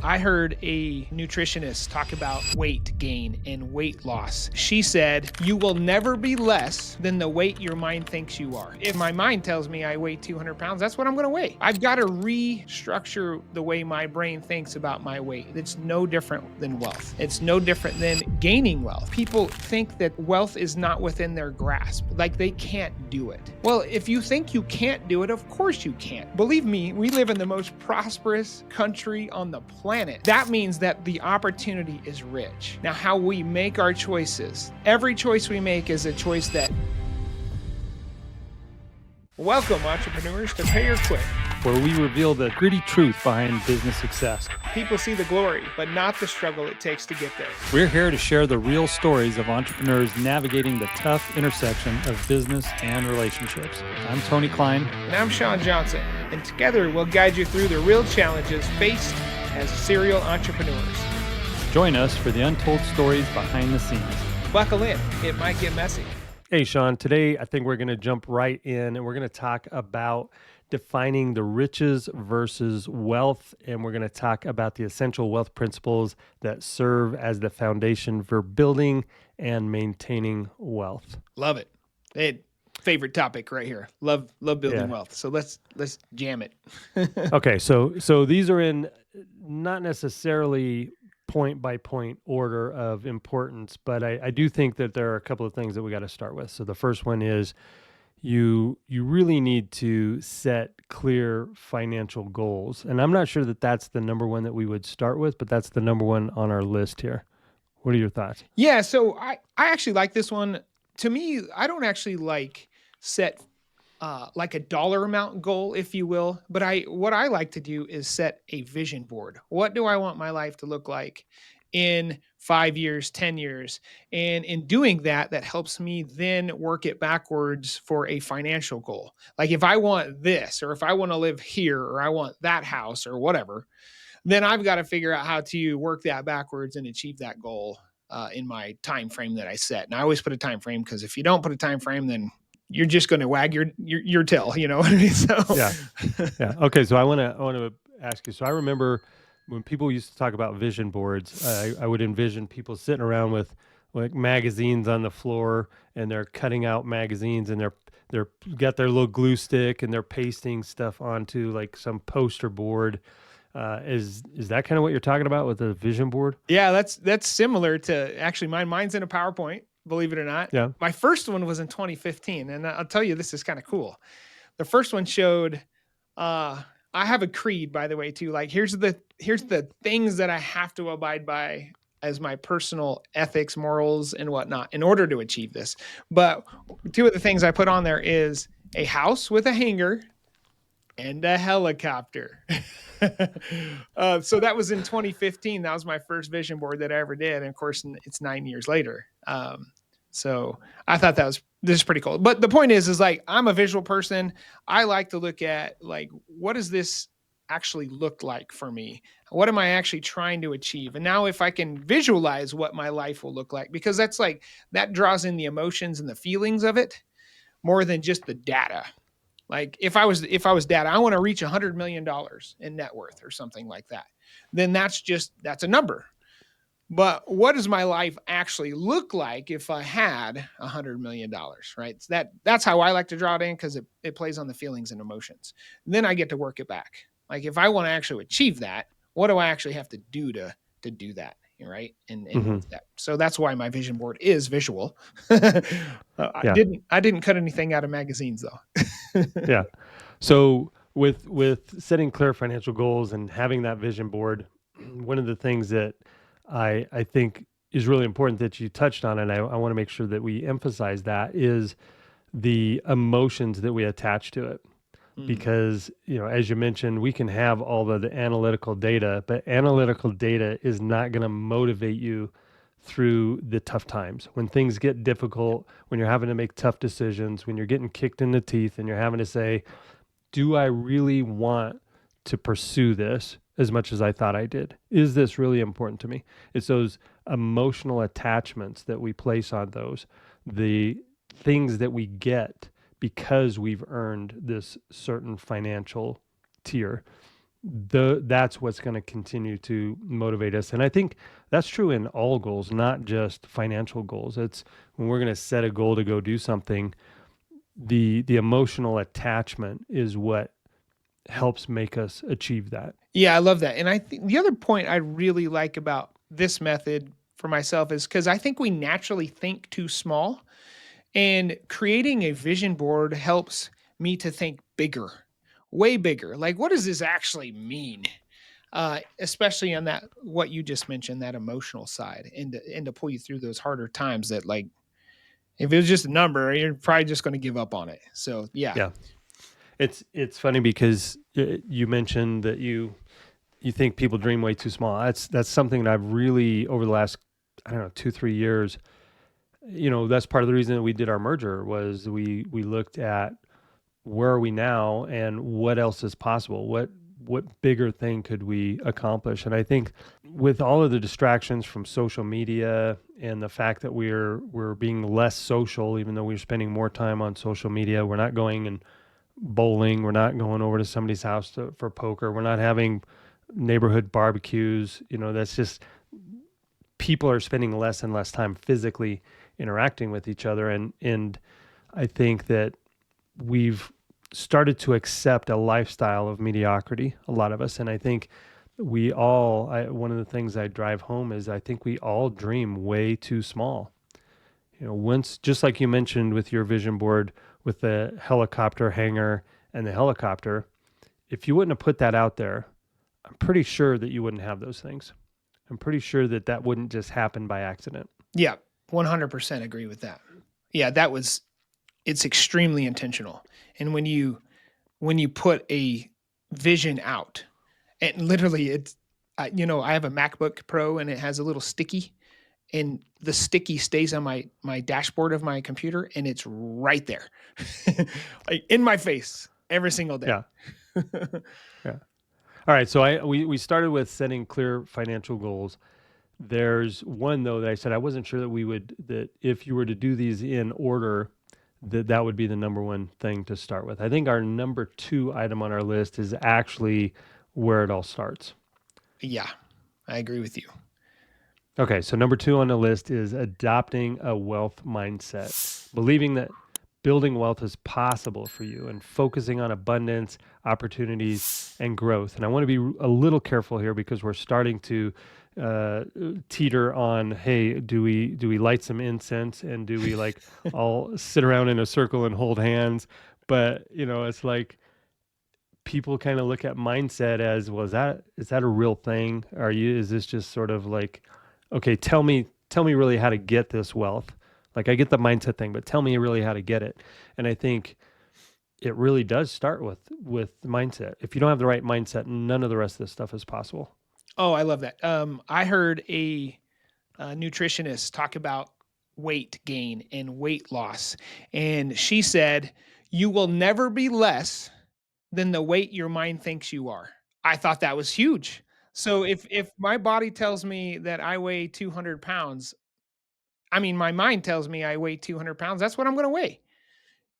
I heard a nutritionist talk about weight gain and weight loss. She said, you will never be less than the weight your mind thinks you are. If my mind tells me I weigh 200 pounds, that's what I'm going to weigh. I've got to restructure the way my brain thinks about my weight. It's no different than wealth. It's no different than gaining wealth. People think that wealth is not within their grasp, like they can't do it. Well, if you think you can't do it, of course you can't. Believe me, we live in the most prosperous country on the planet. That means that the opportunity is rich. Now, how we make our choices, every choice we make is a choice that... Welcome, entrepreneurs, to Pay or Quit, where we reveal the gritty truth behind business success. People see the glory, but not the struggle it takes to get there. We're here to share the real stories of entrepreneurs navigating the tough intersection of business and relationships. I'm Tony Klein. And I'm Shawn Johnson. And together we'll guide you through the real challenges faced as serial entrepreneurs. Join us for the untold stories behind the scenes. Buckle in, it might get messy. Hey, Shawn, today I think we're going to jump right in and we're going to talk about defining the riches versus wealth. And we're going to talk about the essential wealth principles that serve as the foundation for building and maintaining wealth. Love it. Hey, favorite topic right here. Love building wealth. So let's jam it. Okay, so these are in not necessarily point by point order of importance, but I do think that there are a couple of things that we got to start with. So the first one is you really need to set clear financial goals. And I'm not sure that that's the number one that we would start with, but that's the number one on our list here. What are your thoughts? Yeah, so I actually like this one. To me, I don't actually set like a dollar amount goal, if you will. But what I like to do is set a vision board. What do I want my life to look like in 5 years, 10 years? And in doing that, that helps me then work it backwards for a financial goal. Like if I want this, or if I want to live here, or I want that house or whatever, then I've got to figure out how to work that backwards and achieve that goal in my time frame that I set. And I always put a time frame, because if you don't put a time frame, then you're just going to wag your tail, you know what I mean? So yeah. Okay. So I want to ask you. So I remember when people used to talk about vision boards, I would envision people sitting around with like magazines on the floor, and they're cutting out magazines, and they're got their little glue stick, and they're pasting stuff onto like some poster board. Is that kind of what you're talking about with a vision board? Yeah, that's similar to actually mine. Mine's in a PowerPoint. Believe it or not. Yeah. My first one was in 2015. And I'll tell you, this is kind of cool. The first one showed, I have a creed, by the way, too. Like, here's the things that I have to abide by as my personal ethics, morals, and whatnot in order to achieve this. But two of the things I put on there is a house with a hangar and a helicopter. So that was in 2015. That was my first vision board that I ever did. And of course, it's 9 years later. So I thought this is pretty cool. But the point is like, I'm a visual person. I like to look at like, what does this actually look like for me? What am I actually trying to achieve? And now if I can visualize what my life will look like, because that draws in the emotions and the feelings of it more than just the data. Like if I was data, I want to reach $100 million in net worth or something like that. Then that's a number. But what does my life actually look like if I had $100 million, right? So that's how I like to draw it in, because it plays on the feelings and emotions. And then I get to work it back. Like if I want to actually achieve that, what do I actually have to do to do that, right? And that. So that's why my vision board is visual. I didn't cut anything out of magazines though. Yeah. So with setting clear financial goals and having that vision board, one of the things that I think is really important that you touched on, and I want to make sure that we emphasize that, is the emotions that we attach to it. Because, as you mentioned, we can have all the analytical data, but analytical data is not going to motivate you through the tough times. When things get difficult, when you're having to make tough decisions, when you're getting kicked in the teeth and you're having to say, do I really want to pursue this as much as I thought I did? Is this really important to me? It's those emotional attachments that we place on those, the things that we get because we've earned this certain financial tier. that's what's going to continue to motivate us. And I think that's true in all goals, not just financial goals. It's when we're going to set a goal to go do something, the emotional attachment is what helps make us achieve that. Yeah, I love that. And I think the other point I really like about this method for myself is because I think we naturally think too small, and creating a vision board helps me to think bigger, way bigger. Like, what does this actually mean? Especially on that, what you just mentioned, that emotional side, and to pull you through those harder times that, like, if it was just a number, you're probably just going to give up on it. So, yeah. Yeah. It's funny because you mentioned that you think people dream way too small. That's something that I've really over the last, I don't know, 2-3 years. That's part of the reason that we did our merger was we looked at where are we now and what else is possible. What bigger thing could we accomplish? And I think with all of the distractions from social media and the fact that we're being less social, even though we're spending more time on social media, we're not going and bowling. We're not going over to somebody's house for poker. We're not having neighborhood barbecues. That's just people are spending less and less time physically interacting with each other. And I think that we've started to accept a lifestyle of mediocrity, a lot of us. And I think one of the things I drive home is I think we all dream way too small. Once, just like you mentioned with your vision board with the helicopter hangar and the helicopter, if you wouldn't have put that out there, I'm pretty sure that you wouldn't have those things. I'm pretty sure that that wouldn't just happen by accident. Yeah, 100% agree with that. Yeah, it's extremely intentional. And when you put a vision out, and literally I have a MacBook Pro and it has a little sticky, and the sticky stays on my dashboard of my computer, and it's right there. Like in my face every single day. Yeah. Yeah. All right. So we started with setting clear financial goals. There's one though that I said I wasn't sure that if you were to do these in order, that would be the number one thing to start with. I think our number 2 item on our list is actually where it all starts. Yeah, I agree with you. Okay, so number 2 on the list is adopting a wealth mindset, believing that building wealth is possible for you and focusing on abundance, opportunities, and growth. And I want to be a little careful here because we're starting to teeter on, hey, do we light some incense and do we like all sit around in a circle and hold hands? But it's like people kind of look at mindset as, well, is that a real thing? Is this just sort of like, okay, tell me really how to get this wealth. Like I get the mindset thing, but tell me really how to get it. And I think it really does start with mindset. If you don't have the right mindset, none of the rest of this stuff is possible. Oh, I love that. I heard a nutritionist talk about weight gain and weight loss, and she said, "You will never be less than the weight your mind thinks you are." I thought that was huge. So if my body tells me that I weigh 200 pounds, I mean, my mind tells me I weigh 200 pounds, that's what I'm going to weigh.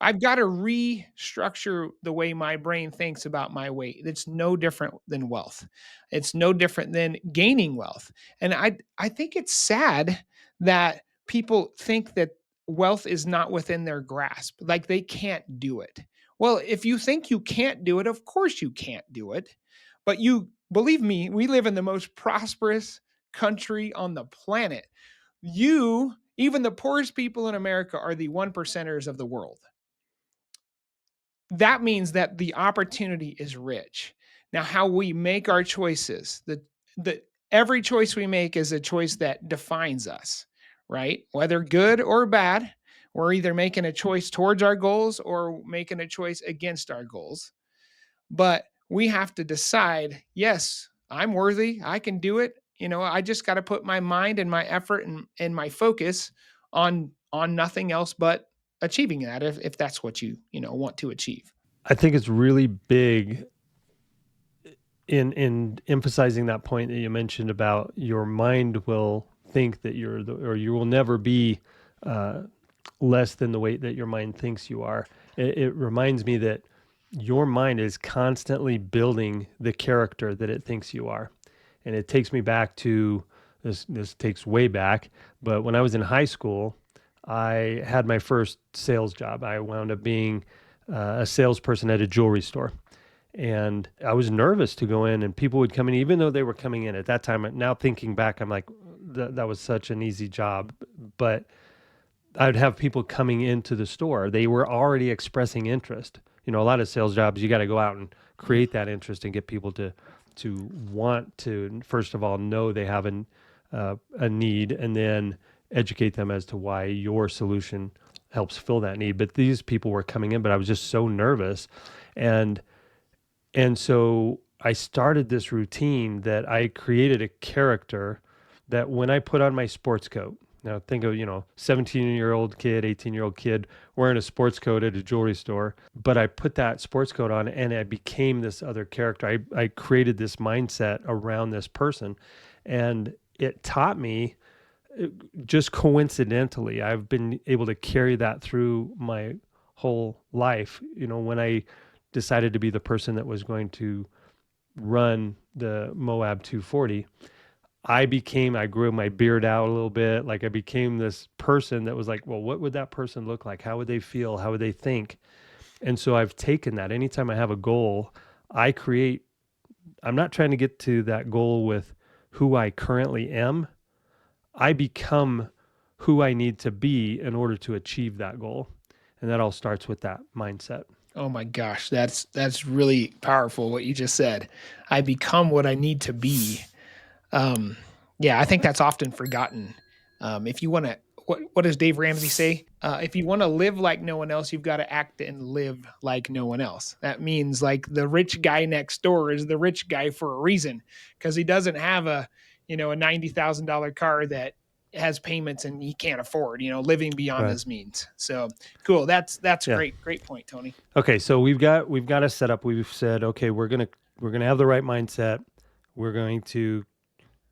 I've got to restructure the way my brain thinks about my weight. It's no different than wealth. It's no different than gaining wealth. And I think it's sad that people think that wealth is not within their grasp, like they can't do it. Well, if you think you can't do it, of course you can't do it. But you believe me, we live in the most prosperous country on the planet. Even the poorest people in America, are the one percenters of the world. That means that the opportunity is rich. Now, how we make our choices, the every choice we make is a choice that defines us, right? Whether good or bad, we're either making a choice towards our goals or making a choice against our goals. But we have to decide, yes, I'm worthy. I can do it. I just got to put my mind and my effort and my focus on nothing else but achieving that, if that's what you want to achieve. I think it's really big in emphasizing that point that you mentioned about your mind will think that or you will never be uh, less than the weight that your mind thinks you are. It reminds me that your mind is constantly building the character that it thinks you are. And it takes me back to this takes way back, but when I was in high school, I had my first sales job. I wound up being a salesperson at a jewelry store. And I was nervous to go in, and people would come in, even though they were coming in at that time. Now thinking back, I'm like, that was such an easy job. But I'd have people coming into the store. They were already expressing interest. You know, a lot of sales jobs, you got to go out and Mm. create that interest and get people to want to, first of all, know they have a need, and then educate them as to why your solution helps fill that need. But these people were coming in, but I was just so nervous. And so I started this routine that I created a character that when I put on my sports coat, now think of, 17-year-old kid, 18-year-old kid wearing a sports coat at a jewelry store, but I put that sports coat on and I became this other character. I created this mindset around this person, and it taught me, just coincidentally, I've been able to carry that through my whole life. When I decided to be the person that was going to run the Moab 240, I grew my beard out a little bit. Like, I became this person that was like, well, what would that person look like? How would they feel? How would they think? And so I've taken that. Anytime I have a goal, I create, I'm not trying to get to that goal with who I currently am. I become who I need to be in order to achieve that goal. And that all starts with that mindset. Oh my gosh, that's really powerful what you just said. I become what I need to be. Um, yeah, I think that's often forgotten. If you want to, what does Dave Ramsey say? If you want to live like no one else, you've got to act and live like no one else. That means like the rich guy next door is the rich guy for a reason, because he doesn't have a $90,000 car that has payments and he can't afford. Living beyond Right. his means. So cool. That's Yeah. great. Great point, Tony. Okay, so we've got a setup. We've said, okay, we're gonna have the right mindset. We're going to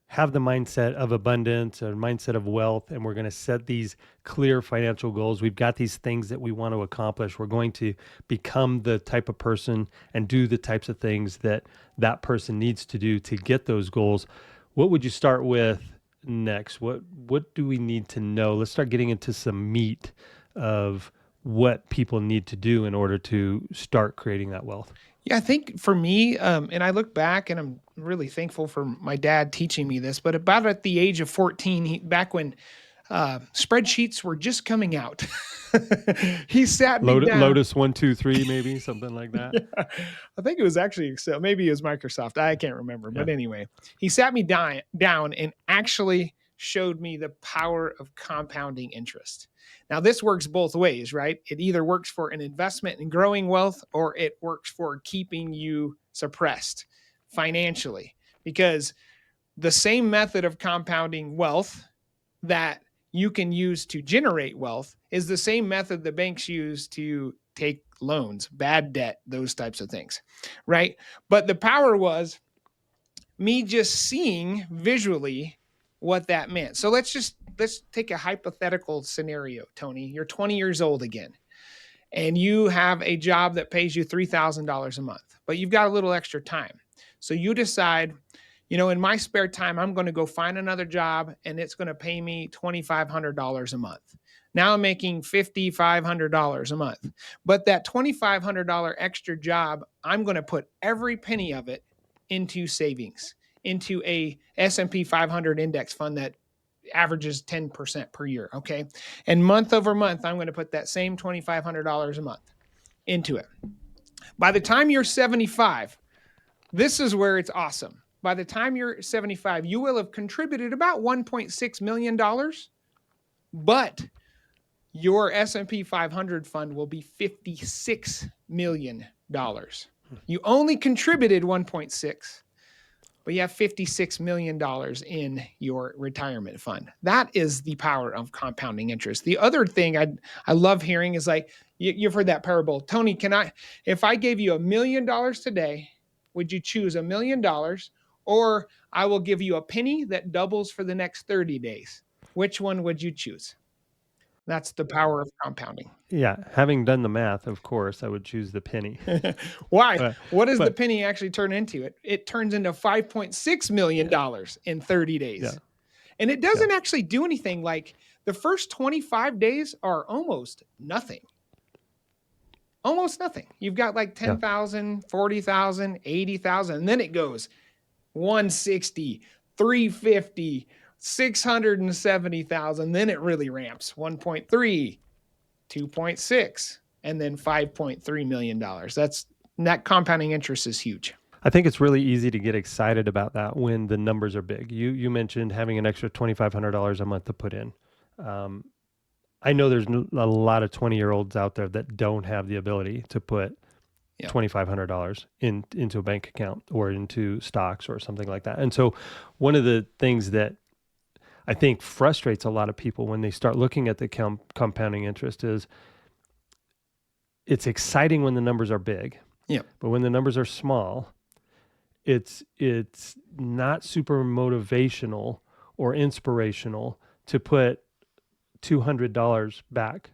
have the mindset of abundance or mindset of wealth, and we're going to set these clear financial goals. We've got these things that we want to accomplish. We're going to become the type of person and do the types of things that that person needs to do to get those goals. What would you start with next? What do we need to know? Let's start getting into some meat of what people need to do in order to start creating that wealth. Yeah, I think for me, and I look back and I'm really thankful for my dad teaching me this, but about at the age of 14, back when spreadsheets were just coming out, he sat me down. Lotus 1 2 3, maybe something like that. Yeah, I think it was actually Excel. Maybe it was Microsoft. I can't remember. Yeah. But anyway, he sat me down and actually showed me the power of compounding interest. Now, this works both ways, right? It either works for an investment in growing wealth or it works for keeping you suppressed financially. Because the same method of compounding wealth that you can use to generate wealth is the same method the banks use to take loans, bad debt, those types of things, right? But the power was me just seeing visually what that meant. So let's take a hypothetical scenario, Tony. You're 20 years old again and you have a job that pays you $3,000 a month, but you've got a little extra time. So you decide, in my spare time, I'm going to go find another job and it's going to pay me $2,500 a month. Now I'm making $5,500 a month. But that $2,500 extra job, I'm going to put every penny of it into savings, into a S&P 500 index fund that averages 10% per year. Okay. And month over month, I'm going to put that same $2,500 a month into it. By the time you're 75, this is where it's awesome. By the time you're 75, you will have contributed about $1.6 million, but your S&P 500 fund will be $56 million. You only contributed 1.6, but you have $56 million in your retirement fund. That is the power of compounding interest. The other thing I love hearing is like, you've heard that parable. Tony, if I gave you $1,000,000 today, would you choose $1,000,000 or I will give you a penny that doubles for the next 30 days? Which one would you choose? That's the power of compounding. Yeah, having done the math, of course, I would choose the penny. Why? But What does the but penny actually turn into? It turns into $5.6 million in 30 yeah, days. And it yeah, doesn't actually do anything. Like the first 25 days are almost nothing. Almost nothing. You've got like yeah. 10,000, 40,000, 80,000, and then it goes 160, 350, 670,000. Then it really ramps 1.3, 2.6, and then $5.3 million. That compounding interest is huge. I think it's really easy to get excited about that when the numbers are big. You mentioned having an extra $2,500 a month to put in. Um, I know there's a lot of 20-year-olds out there that don't have the ability to put Yeah. $2,500 into a bank account or into stocks or something like that. And so one of the things that I think frustrates a lot of people when they start looking at the compounding interest is it's exciting when the numbers are big, Yeah. but when the numbers are small, it's not super motivational or inspirational to put $200 back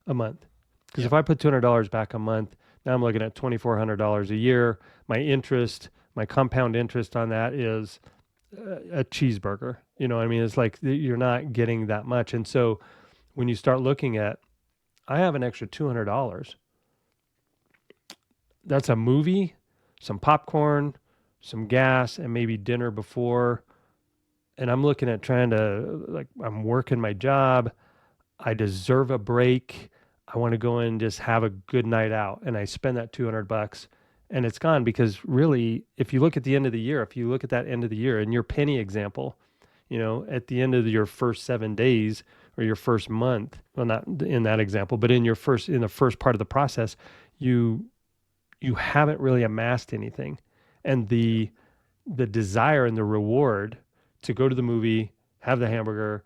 a month. Because Yeah. if I put $200 back a month, now I'm looking at $2,400 a year. My compound interest on that is a cheeseburger. You know what I mean? It's like you're not getting that much. And so when you start looking at, I have an extra $200, that's a movie, some popcorn, some gas, and maybe dinner before. And I'm looking at trying to, like, I'm working my job. I deserve a break. I want to go and just have a good night out. And I spend that $200 and it's gone because really, if you look at the end of the year, if you look at that end of the year in your penny example, at the end of your first 7 days or your first month, well, not in that example, but in the first part of the process, you, you haven't really amassed anything. And the desire and the reward to go to the movie, have the hamburger,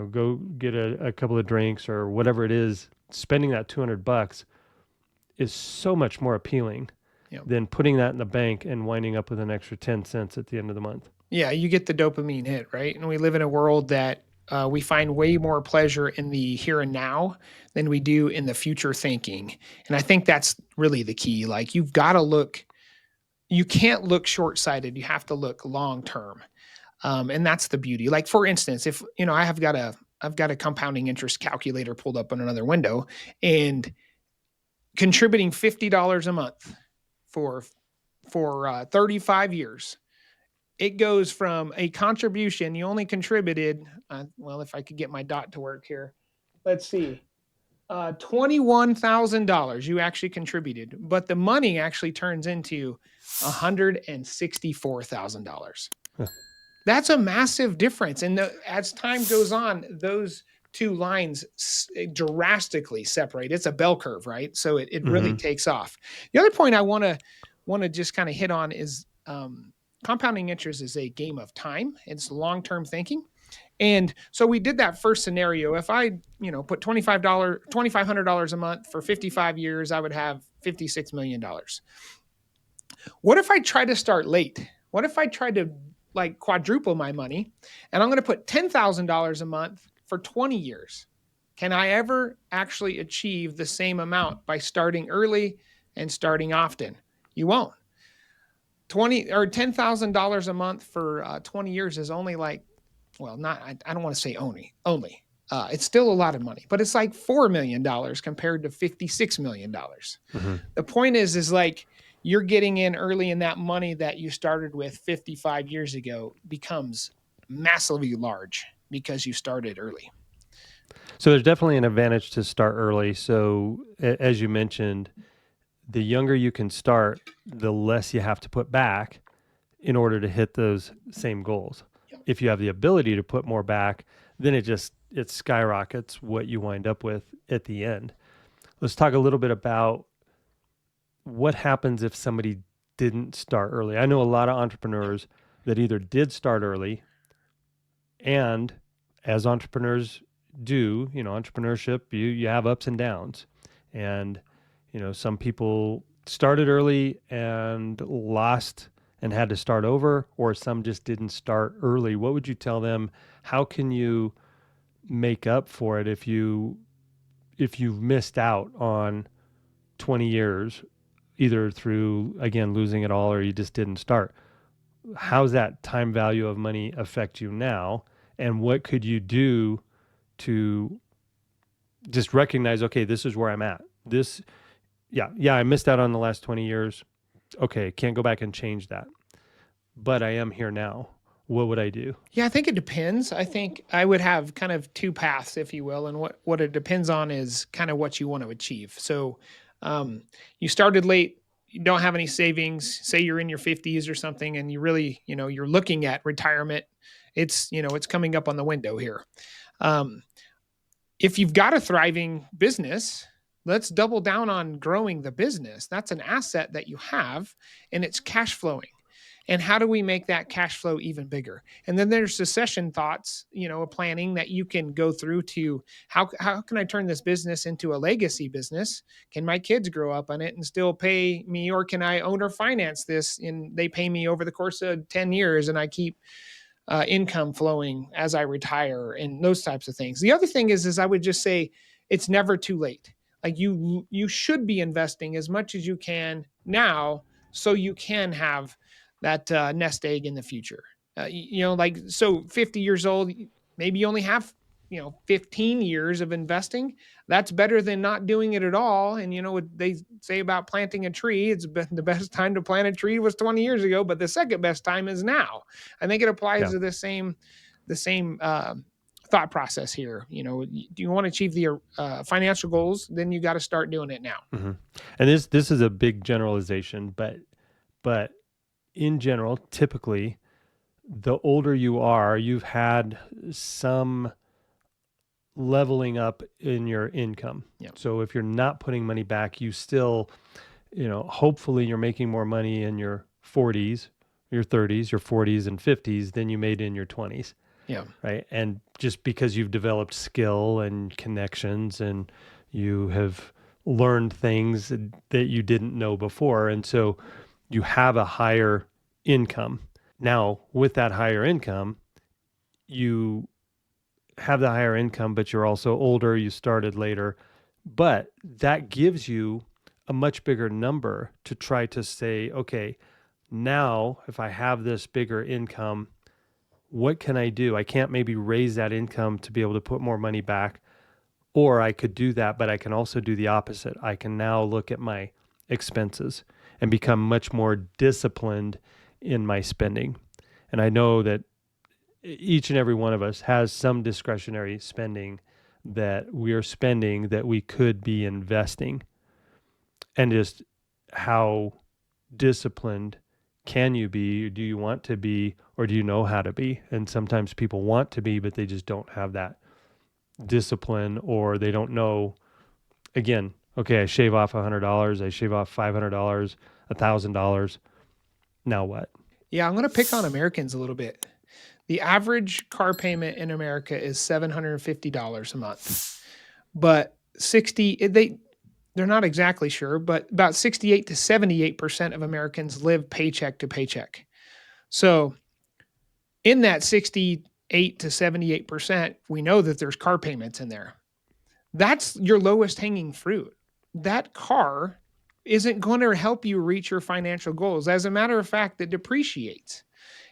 go get a couple of drinks or whatever it is, spending that $200 is so much more appealing Yeah. than putting that in the bank and winding up with an extra 10 cents at the end of the month. Yeah, you get the dopamine hit, right? And we live in a world that we find way more pleasure in the here and now than we do in the future thinking. And I think that's really the key. Like you can't look short sighted. You have to look long term. And that's the beauty. Like for instance, if I've got a compounding interest calculator pulled up on another window and contributing $50 a month for 35 years, it goes from a contribution you only contributed, well, if I could get my dot to work here, let's see, $21,000 you actually contributed, but the money actually turns into $164,000. Yeah. That's a massive difference. And as time goes on, those two lines drastically separate. It's a bell curve, right? So it really Mm-hmm. takes off. The other point I want to just kind of hit on is compounding interest is a game of time. It's long-term thinking. And so we did that first scenario. If I, put $2,500 a month for 55 years, I would have $56 million. What if I try to start late? What if I try to like quadruple my money and I'm going to put $10,000 a month for 20 years? Can I ever actually achieve the same amount by starting early and starting often? You won't. 20 or $10,000 a month for 20 years is only like, well, not, I don't want to say only. It's still a lot of money, but it's like $4 million compared to $56 million. Mm-hmm. The point is like you're getting in early and that money that you started with 55 years ago becomes massively large because you started early. So there's definitely an advantage to start early. So as you mentioned, the younger you can start, the less you have to put back in order to hit those same goals. Yep. If you have the ability to put more back, then it skyrockets what you wind up with at the end. Let's talk a little bit about what happens if somebody didn't start early. I know a lot of entrepreneurs that either did start early and as entrepreneurs do, entrepreneurship, you have ups and downs. And, some people started early and lost and had to start over, or some just didn't start early. What would you tell them? How can you make up for it if you if you've missed out on 20 years, either through, again, losing it all or you just didn't start, how's that time value of money affect you now? And what could you do to just recognize, okay, this is where I'm at. Yeah, I missed out on the last 20 years. Okay, can't go back and change that, but I am here now. What would I do? Yeah, I think it depends. I think I would have kind of two paths, if you will, and what it depends on is kind of what you want to achieve. So, um, you started late, you don't have any savings. Say you're in your 50s or something, and you really, you're looking at retirement. It's coming up on the window here. Um, if you've got a thriving business, let's double down on growing the business. That's an asset that you have, and it's cash flowing. And how do we make that cash flow even bigger? And then there's succession thoughts, a planning that you can go through to how can I turn this business into a legacy business? Can my kids grow up on it and still pay me, or can I own or finance this and they pay me over the course of 10 years and I keep income flowing as I retire and those types of things. The other thing is I would just say it's never too late. Like you should be investing as much as you can now so you can have that nest egg in the future. Like so 50 years old, maybe you only have 15 years of investing. That's better than not doing it at all. And what they say about planting a tree, it's been the best time to plant a tree was 20 years ago, but the second best time is now. I think it applies Yeah. to the same thought process here. Do you want to achieve the financial goals? Then you got to start doing it now. Mm-hmm. And this is a big generalization, but in general, typically, the older you are, you've had some leveling up in your income. Yeah. So if you're not putting money back, you still, hopefully you're making more money in your 40s, your 30s, your 40s and 50s than you made in your 20s. Yeah. Right. And just because you've developed skill and connections and you have learned things that you didn't know before. And so you have a higher income. Now, with that higher income, you have the higher income, but you're also older, you started later. But that gives you a much bigger number to try to say, okay, now if I have this bigger income, what can I do? I can't maybe raise that income to be able to put more money back, or I could do that, but I can also do the opposite. I can now look at my expenses and become much more disciplined in my spending. And I know that each and every one of us has some discretionary spending that we are spending that we could be investing. And just how disciplined can you be? Do you want to be, or do you know how to be? And sometimes people want to be, but they just don't have that discipline, or they don't know. Again, okay, I shave off $100, I shave off $500, $1,000. Now what? Yeah, I'm going to pick on Americans a little bit. The average car payment in America is $750 a month. But they're not exactly sure, but about 68 to 78% of Americans live paycheck to paycheck. So in that 68 to 78%, we know that there's car payments in there. That's your lowest hanging fruit. That car isn't going to help you reach your financial goals. As a matter of fact, it depreciates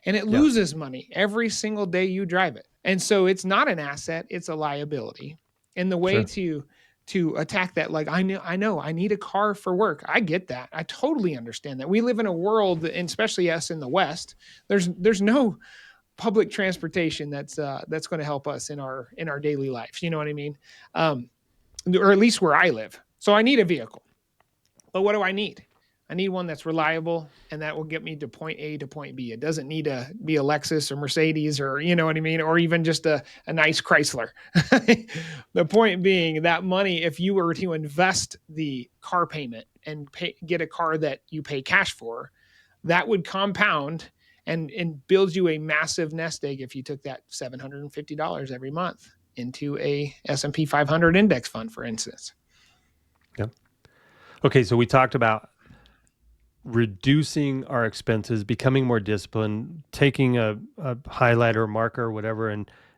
and it Yeah, loses money every single day you drive it. And so it's not an asset, it's a liability. And the way sure. to attack that, like I know I need a car for work. I get that. I totally understand that. We live in a world, and especially us in the West, there's no public transportation that's going to help us in our daily lives. You know what I mean? Or at least where I live. So I need a vehicle. But what do I need? I need one that's reliable and that will get me to point A to point B. It doesn't need to be a Lexus or Mercedes, or you know what I mean, or even just a nice Chrysler. The point being that money, if you were to invest the car payment and get a car that you pay cash for, that would compound and build you a massive nest egg if you took that $750 every month into a S&P 500 index fund, for instance. Yeah. Okay, so we talked about reducing our expenses, becoming more disciplined, taking a highlighter, marker, whatever,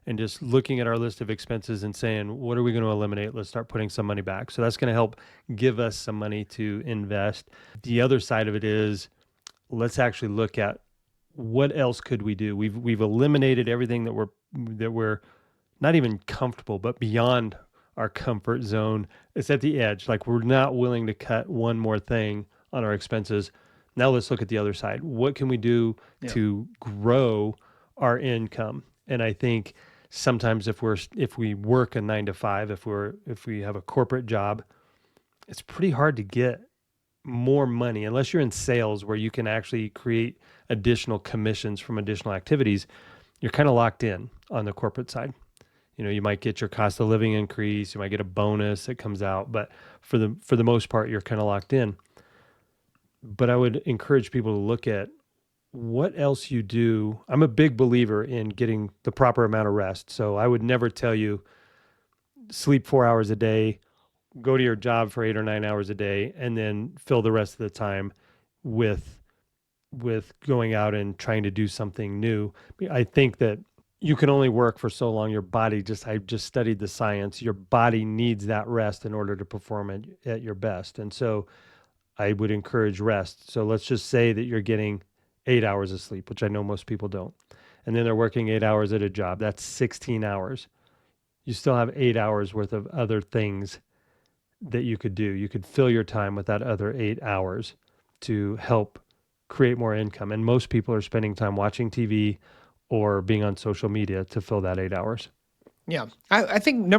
and just looking at our list of expenses and saying, what are we going to eliminate? Let's start putting some money back. So that's going to help give us some money to invest. The other side of it is, let's actually look at what else could we do. We've eliminated everything that we're not even comfortable, but beyond our comfort zone. It's at the edge. Like, we're not willing to cut one more thing on our expenses. Now let's look at the other side. What can we do Yeah. to grow our income? And I think sometimes if we work a 9 to 5, if we have a corporate job, it's pretty hard to get more money unless you're in sales where you can actually create additional commissions from additional activities. You're kind of locked in on the corporate side. You might get your cost of living increase, you might get a bonus that comes out, but for the most part, you're kind of locked in. But I would encourage people to look at what else you do. I'm a big believer in getting the proper amount of rest. So I would never tell you sleep 4 hours a day, go to your job for 8 or 9 hours a day, and then fill the rest of the time with going out and trying to do something new. I think that you can only work for so long. I just studied the science. Your body needs that rest in order to perform at your best. And so I would encourage rest. So let's just say that you're getting 8 hours of sleep, which I know most people don't. And then they're working 8 hours at a job. That's 16 hours. You still have 8 hours worth of other things that you could do. You could fill your time with that other 8 hours to help create more income. And most people are spending time watching TV or being on social media to fill that 8 hours. Yeah. I think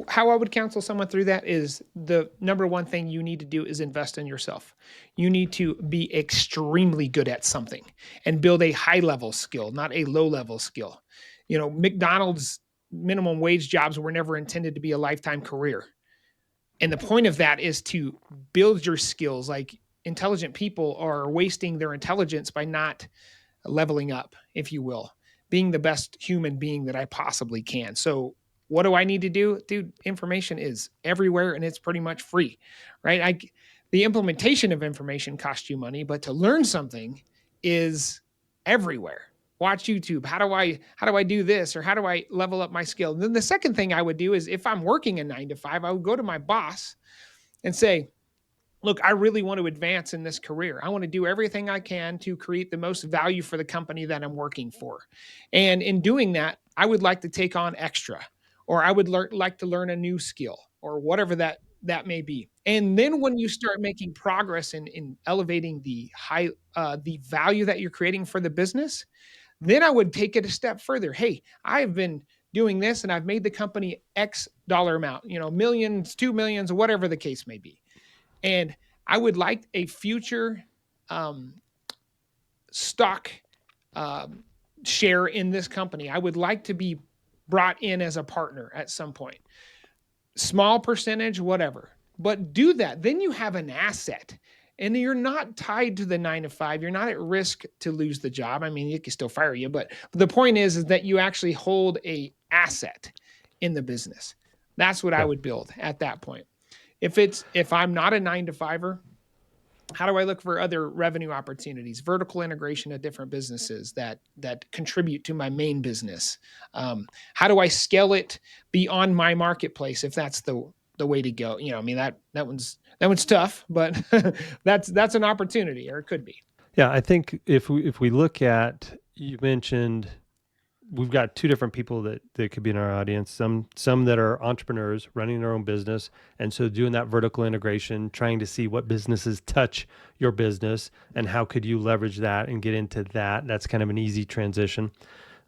how I would counsel someone through that is the number one thing you need to do is invest in yourself. You need to be extremely good at something and build a high level skill, not a low level skill. McDonald's minimum wage jobs were never intended to be a lifetime career. And the point of that is to build your skills. Like, intelligent people are wasting their intelligence by not leveling up, if you will, being the best human being that I possibly can. So, what do I need to do? Dude, information is everywhere and it's pretty much free, right? The implementation of information costs you money, but to learn something is everywhere. Watch YouTube. How do I do this, or how do I level up my skill? And then the second thing I would do is, if I'm working a 9 to 5, I would go to my boss and say, look, I really want to advance in this career. I want to do everything I can to create the most value for the company that I'm working for. And in doing that, I would like to take on extra, or I would like to learn a new skill, or whatever that may be. And then when you start making progress in elevating the value that you're creating for the business, then I would take it a step further. Hey, I've been doing this and I've made the company X dollar amount, millions, 2 millions, whatever the case may be. And I would like a future um, stock um, share in this company. I would like to be brought in as a partner at some point. Small percentage, whatever. But do that. Then you have an asset. And you're not tied to the 9 to 5. You're not at risk to lose the job. I mean, it can still fire you, but the point is that you actually hold a asset in the business. That's what I Yeah. would build at that point. If I'm not a 9 to 5er, how do I look for other revenue opportunities, vertical integration of different businesses that contribute to my main business? How do I scale it beyond my marketplace, if that's the way to go? I mean, that one's tough, but that's an opportunity, or it could be. Yeah, I think if we look at, you mentioned we've got two different people that could be in our audience. Some that are entrepreneurs running their own business, and so doing that vertical integration, trying to see what businesses touch your business and how could you leverage that and get into that. That's kind of an easy transition.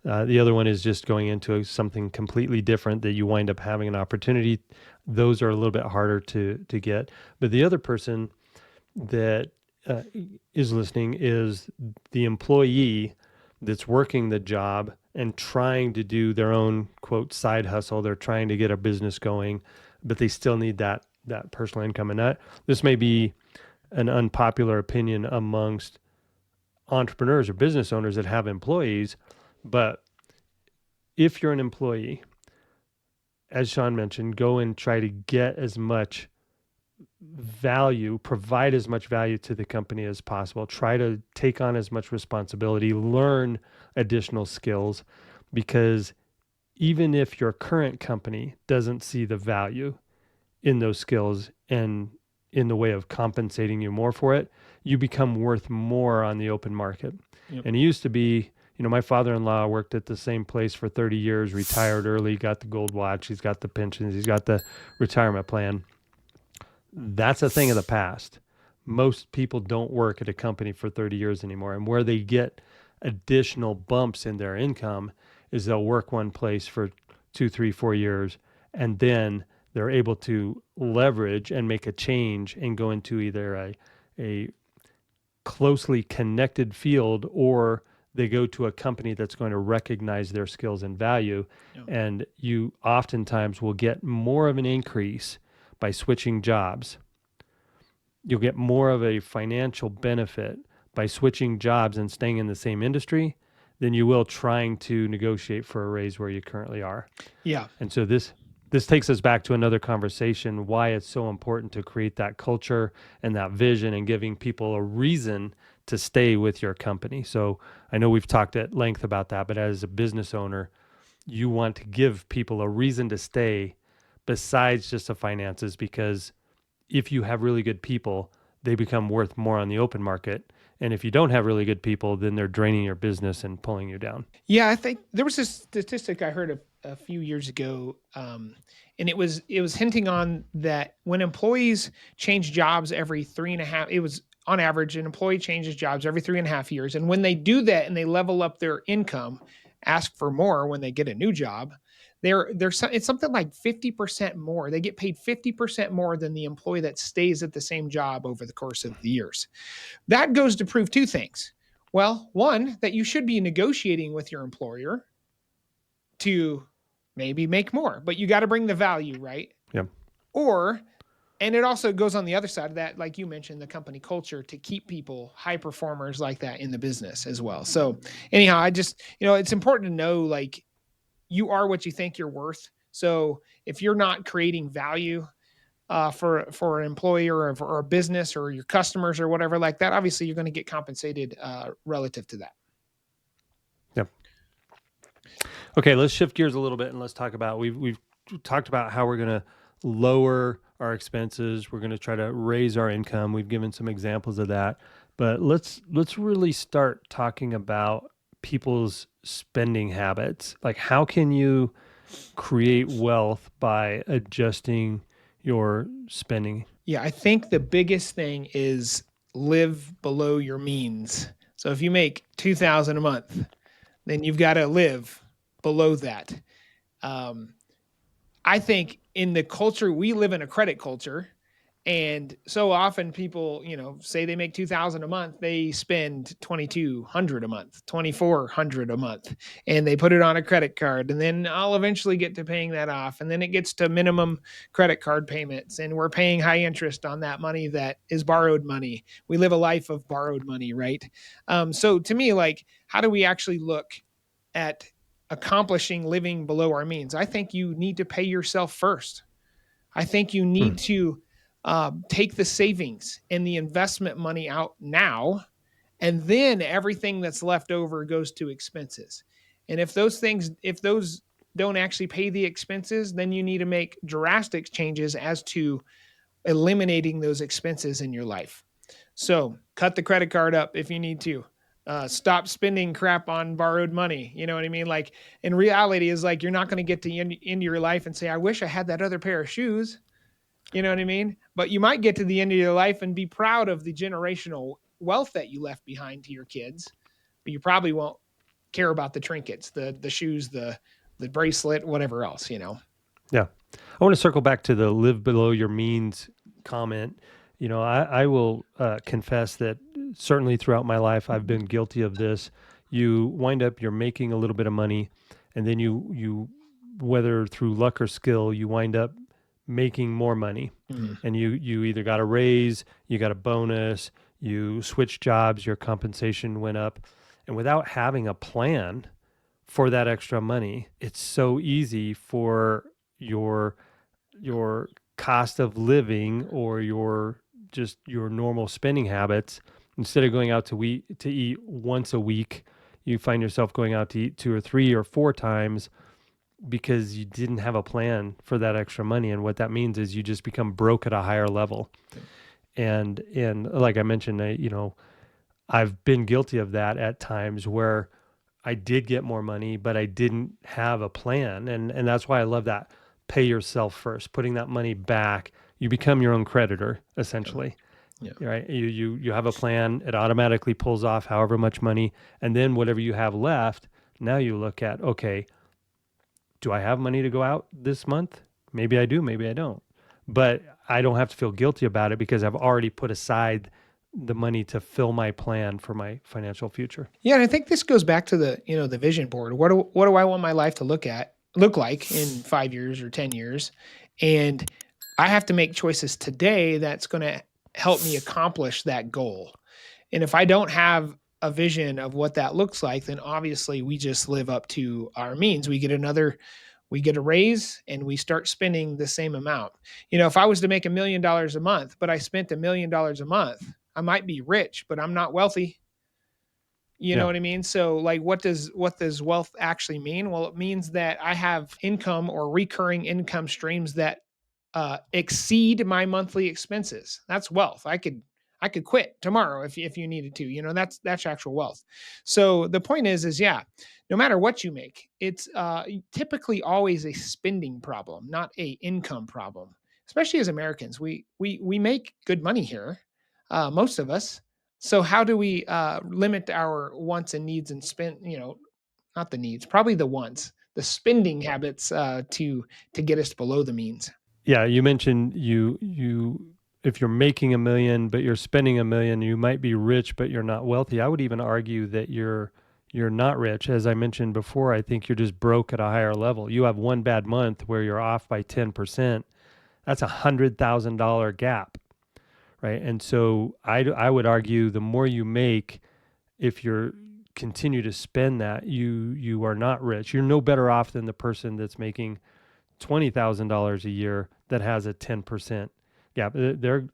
The other one is just going into something completely different that you wind up having an opportunity. Those are a little bit harder to get. But the other person that is listening is the employee that's working the job and trying to do their own quote side hustle. They're trying to get a business going, but they still need that personal income. And this may be an unpopular opinion amongst entrepreneurs or business owners that have employees, but if you're an employee, as Shawn mentioned, go and try to get as much value, provide as much value to the company as possible. Try to take on as much responsibility, learn additional skills, because even if your current company doesn't see the value in those skills and in the way of compensating you more for it, you become worth more on the open market. Yep. And it used to be, my father-in-law worked at the same place for 30 years, retired early, got the gold watch, he's got the pensions, he's got the retirement plan. That's a thing of the past. Most people don't work at a company for 30 years anymore. And where they get additional bumps in their income is they'll work one place for 2, 3, 4 years, and then they're able to leverage and make a change and go into either a closely connected field, or they go to a company that's going to recognize their skills and value. Yep. And you oftentimes will get more of an increase by switching jobs. You'll get more of a financial benefit by switching jobs and staying in the same industry than you will trying to negotiate for a raise where you currently are. Yeah. And so this takes us back to another conversation, why it's so important to create that culture and that vision and giving people a reason to stay with your company. So I know we've talked at length about that, but as a business owner, you want to give people a reason to stay besides just the finances, because if you have really good people, they become worth more on the open market. And if you don't have really good people, then they're draining your business and pulling you down. Yeah, I think there was this statistic I heard a few years ago, and it was hinting on that when employees change jobs every 3.5, it was on average an employee changes jobs every 3.5 years, and when they do that and they level up their income, ask for more when they get a new job, it's something like 50% more. They get paid 50% more than the employee that stays at the same job over the course of the years. That goes to prove two things. Well, one, that you should be negotiating with your employer to maybe make more, but you got to bring the value, right? Yeah. Or, and it also goes on the other side of that, like you mentioned, the company culture to keep people high performers like that in the business as well. So, anyhow, I just, it's important to know like you are what you think you're worth. So, if you're not creating value, for an employee or a business or your customers or whatever like that, obviously you're going to get compensated relative to that. Yep. Okay, let's shift gears a little bit and let's talk about we've talked about how we're going to lower our expenses. We're going to try to raise our income. We've given some examples of that, but let's really start talking about people's spending habits. Like, how can you create wealth by adjusting your spending? Yeah, I think the biggest thing is live below your means. So if you make 2,000 a month, then you've got to live below that. Um, I think in the culture we live in, a credit culture, and so often people, say they make 2,000 a month, they spend 2,200 a month, 2,400 a month, and they put it on a credit card, and then I'll eventually get to paying that off, and then it gets to minimum credit card payments, and we're paying high interest on that money that is borrowed money. We live a life of borrowed money, right? So to me, like, how do we actually look at accomplishing living below our means? I think you need to pay yourself first. I think you Hmm. need to take the savings and the investment money out now, and then everything that's left over goes to expenses. And if those don't actually pay the expenses, then you need to make drastic changes as to eliminating those expenses in your life. So cut the credit card up if you need to. Stop spending crap on borrowed money. You know what I mean? Like, in reality is like, you're not going to get to the end of your life and say, I wish I had that other pair of shoes. You know what I mean? But you might get to the end of your life and be proud of the generational wealth that you left behind to your kids, but you probably won't care about the trinkets, the shoes, the bracelet, whatever else. Yeah. I want to circle back to the live below your means comment. I will confess that certainly throughout my life, I've been guilty of this. You wind up, you're making a little bit of money, and then whether through luck or skill, you wind up making more money. Mm. And you either got a raise, you got a bonus, you switched jobs, your compensation went up. And without having a plan for that extra money, it's so easy for your cost of living or your normal spending habits. Instead of going out to eat once a week, you find yourself going out to eat 2 or 3 or 4 times. because you didn't have a plan for that extra money. And what that means is you just become broke at a higher level. And like I mentioned, I've been guilty of that at times where I did get more money, but I didn't have a plan. And that's why I love that. Pay yourself first, putting that money back. You become your own creditor, Yeah. essentially. Yeah. Right? You have a plan. It automatically pulls off however much money, and then whatever you have left, now you look at, okay, do I have money to go out this month? Maybe I do, maybe I don't. But I don't have to feel guilty about it because I've already put aside the money to fill my plan for my financial future. Yeah, and I think this goes back to the vision board. What do I want my life to look like in 5 years or 10 years? And I have to make choices today that's going to help me accomplish that goal. And if I don't have a vision of what that looks like, then obviously we just live up to our means. We get a raise and we start spending the same amount. If I was to make $1 million a month, but I spent $1 million a month, I might be rich, but I'm not wealthy. You know Yeah. what I mean? So like what does wealth actually mean? Well, it means that I have income or recurring income streams that exceed my monthly expenses. That's wealth. I could quit tomorrow if you needed to. That's actual wealth. So the point is yeah, no matter what you make, it's typically always a spending problem, not a income problem. Especially as Americans, we make good money here, most of us. So how do we limit our wants and needs and spend? Not the needs, probably the wants, the spending habits to get us below the means. Yeah, you mentioned you if you're making a million but you're spending a million, you might be rich but you're not wealthy. I would even argue that you're not rich. As I mentioned before, I think you're just broke at a higher level. You have one bad month where you're off by 10%. That's $100,000 gap, right? And so I would argue the more you make, if you're continue to spend that, you are not rich. You're no better off than the person that's making $20,000 a year that has a 10% gap. They're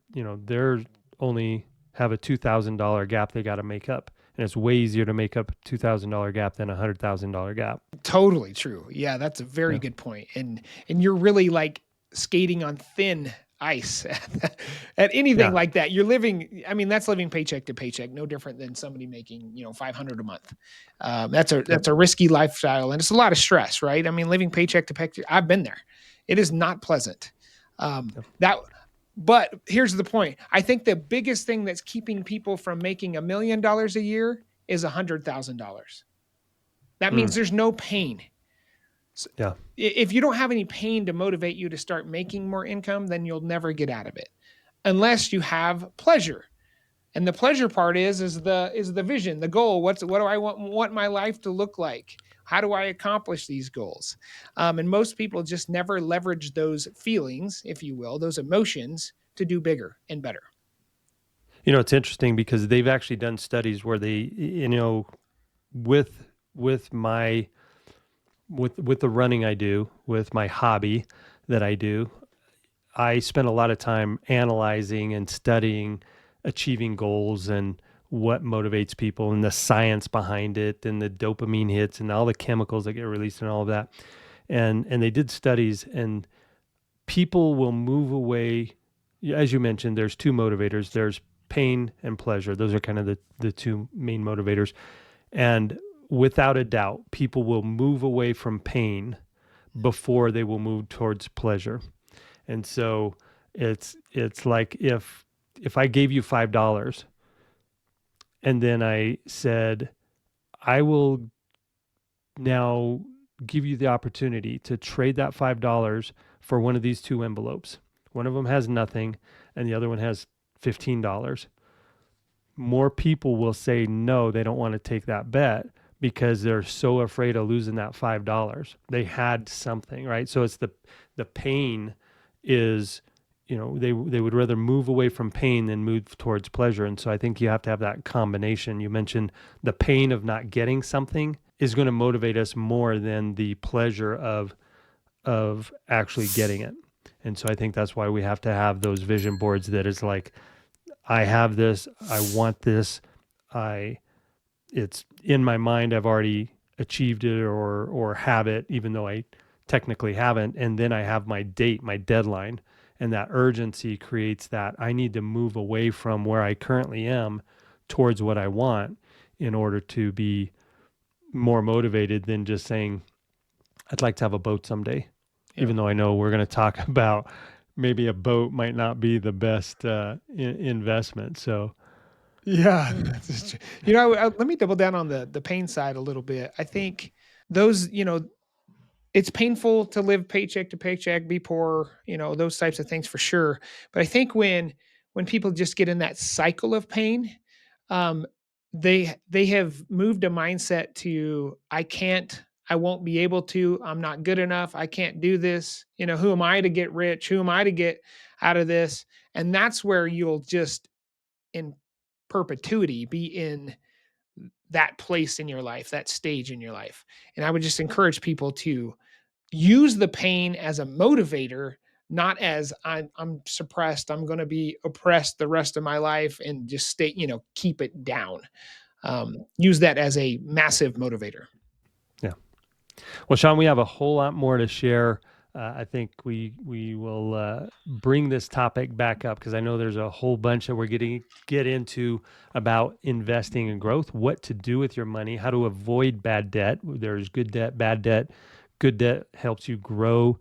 only have a $2,000 gap they got to make up. And it's way easier to make up a $2,000 gap than a $100,000 gap. Totally true. Yeah, that's a very Yeah. good point. And you're really like skating on thin ice at anything Yeah. like that. You're living. I mean, that's living paycheck to paycheck, no different than somebody making 500 a month. That's a Yep. that's a risky lifestyle, and it's a lot of stress, right? I mean, living paycheck to paycheck. I've been there. It is not pleasant. Yep. That. But here's the point. I think the biggest thing that's keeping people from making $1 million a year is $100,000. That Mm. means there's no pain. So Yeah. if you don't have any pain to motivate you to start making more income, then you'll never get out of it unless you have pleasure. And the pleasure part is the vision, the goal. What do I want my life to look like? How do I accomplish these goals? And most people just never leverage those feelings, if you will, those emotions to do bigger and better. It's interesting because they've actually done studies where with with my with the running I do, with my hobby that I do, I spend a lot of time analyzing and studying achieving goals and what motivates people and the science behind it and the dopamine hits and all the chemicals that get released and all of that. And they did studies, and people will move away. As you mentioned, there's two motivators. There's pain and pleasure. Those are kind of the two main motivators. And without a doubt, people will move away from pain before they will move towards pleasure. And so it's like if I gave you $5 and then I said, I will now give you the opportunity to trade that $5 for one of these two envelopes. One of them has nothing and the other one has $15. More people will say no, they don't want to take that bet because they're so afraid of losing that $5. They had something, right? So it's the pain is, they would rather move away from pain than move towards pleasure. And so I think you have to have that combination. You mentioned the pain of not getting something is going to motivate us more than the pleasure of actually getting it. And so I think that's why we have to have those vision boards that is like, I have this, I want this, it's in my mind, I've already achieved it or have it, even though I technically haven't. And then I have my date, my deadline, and that urgency creates that I need to move away from where I currently am towards what I want in order to be more motivated than just saying, I'd like to have a boat someday, Yeah. even though I know we're going to talk about maybe a boat might not be the best investment. So, Yeah, let me double down on the pain side a little bit. I think those, it's painful to live paycheck to paycheck, be poor, those types of things for sure. But I think when people just get in that cycle of pain, um, they have moved a mindset to I won't be able to, I'm not good enough, I can't do this. Who am I to get rich? Who am I to get out of this? And that's where you'll just in perpetuity be in that place in your life, that stage in your life. And I would just encourage people to use the pain as a motivator, not as I'm suppressed, I'm going to be oppressed the rest of my life and just stay, keep it down. Use that as a massive motivator. yeah. Well, Shawn, we have a whole lot more to share. I think we will bring this topic back up because I know there's a whole bunch that we're getting get into about investing and growth, what to do with your money, how to avoid bad debt. There's good debt, bad debt. Good debt helps you grow.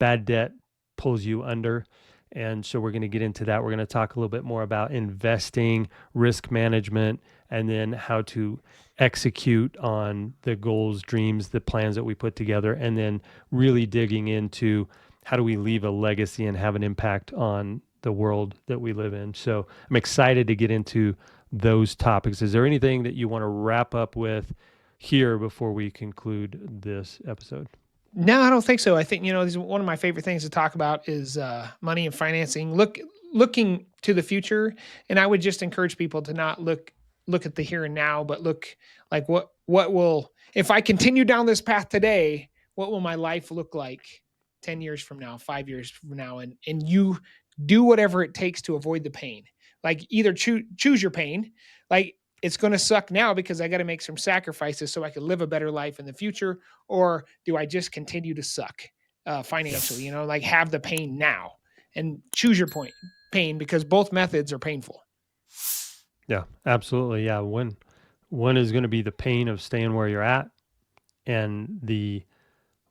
Bad debt pulls you under. And so we're going to get into that. We're going to talk a little bit more about investing, risk management, and then how to execute on the goals, dreams, the plans that we put together, and then really digging into how do we leave a legacy and have an impact on the world that we live in. So I'm excited to get into those topics. Is there anything that you want to wrap up with here before we conclude this episode? No, I don't think so. I think, this is one of my favorite things to talk about is money and financing. Looking to the future, and I would just encourage people to not look at the here and now, but look like what will if I continue down this path today, what will my life look like 10 years from now, 5 years from now, and you do whatever it takes to avoid the pain. Like either choose your pain, like it's going to suck now because I got to make some sacrifices so I can live a better life in the future, or do I just continue to suck financially? Like have the pain now and choose your pain because both methods are painful. Yeah, absolutely. Yeah, one is going to be the pain of staying where you're at, and the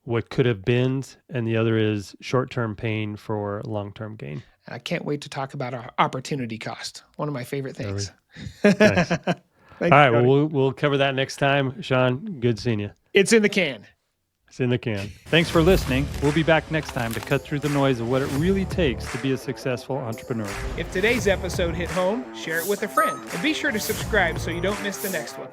what could have been, and the other is short-term pain for long-term gain. And I can't wait to talk about our opportunity cost. One of my favorite things. Nice. All Thanks, right. Well, Cody. we'll cover that next time. Shawn, good seeing you. It's in the can. It's in the can. Thanks for listening. We'll be back next time to cut through the noise of what it really takes to be a successful entrepreneur. If today's episode hit home, share it with a friend. And be sure to subscribe so you don't miss the next one.